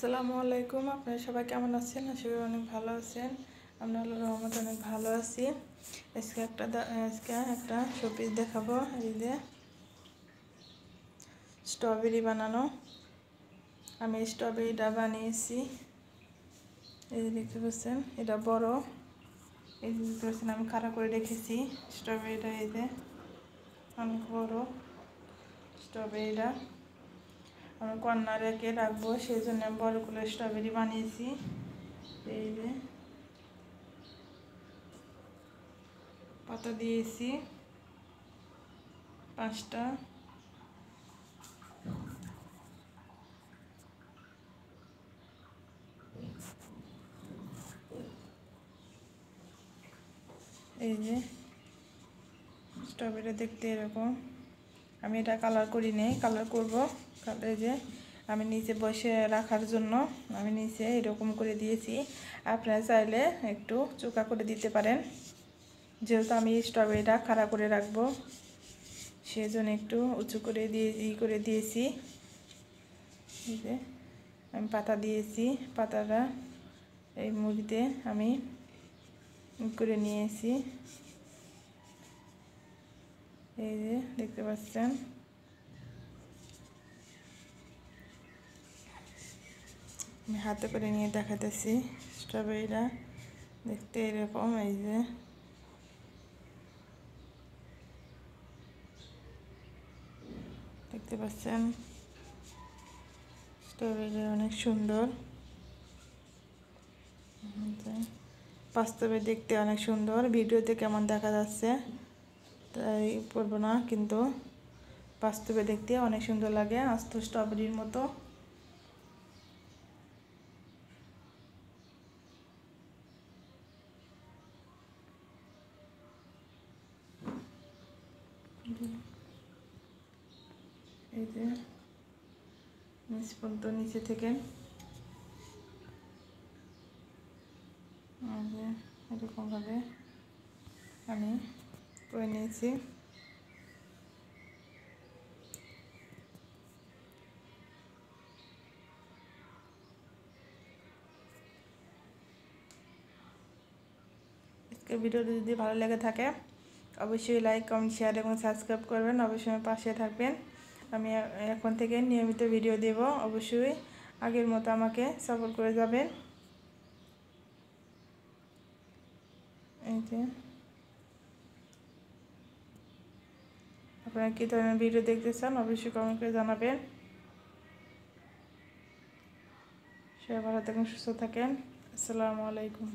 আসসালামু আলাইকুম। আপনারা সবাই কেমন আছেন? আশা করি অনেক ভালো আছেন। আমরা আল্লাহর রহমতে অনেক ভালো আছি। আজকে একটা শোপিস দেখাবো। এই যে স্ট্রবেরি বানানো। আমি স্ট্রবেরিটা বানিয়েছি। এই যে দেখতে পাচ্ছেন, এটা বড়। এই যে দেখতে পাচ্ছেন, আমি খাড়া করে রেখেছি স্ট্রবেরিটা। এই যে অনেক বড় স্ট্রবেরিটা। আমি কর্নার রেখে রাখবো, সেই জন্য আমি বড়গুলো স্ট্রবেরি বানিয়েছি। এই যে পাতা দিয়েছি 5টা। এই যে স্ট্রবেরি দেখতে এরকম। আমি এটা কালার করি নেই, কালার করবো। এই যে আমি নিচে বসে রাখার জন্য আমি নিচে এরকম করে দিয়েছি। আপনারা চাইলে একটু চোকা করে দিতে পারেন, যেহেতু আমি স্ট্রবেরিটা খাড়া করে রাখবো সেই জন্য একটু উঁচু করে করে দিয়েছি। এই যে আমি পাতা দিয়েছি, পাতাটা এই মুড়িতে আমি করে নিয়েছি। এই যে দেখতে পাচ্ছেন, আমি হাতে করে নিয়ে দেখাতেছি। স্ট্রবেরিটা দেখতে এরকম। এই যে দেখতে পাচ্ছেন, স্ট্রবেরি অনেক সুন্দর। বাস্তবে দেখতে অনেক সুন্দর, ভিডিওতে কেমন দেখা যাচ্ছে তাই বলবো না, কিন্তু বাস্তবে দেখতে অনেক সুন্দর লাগে, আস্ত স্ট্রবেরির মতো। এই যে নিচ পর্যন্ত, নিচে থেকে এরকমভাবে আমি করে নিয়েছি। আজকের ভিডিওটি যদি ভালো লেগে থাকে অবশ্যই লাইক, কমেন্ট, শেয়ার এবং সাবস্ক্রাইব করবেন। অবশ্যই আমার পাশে থাকবেন। আমি এখন থেকে নিয়মিত ভিডিও দেব। অবশ্যই আগের মতো আমাকে সাপোর্ট করে যাবেন। এই যে আপনারা কী ধরনের ভিডিও দেখতে চান অবশ্যই কমেন্ট করে জানাবেন। সবাই ভালো থাকেন, সুস্থ থাকেন। আসসালামু আলাইকুম।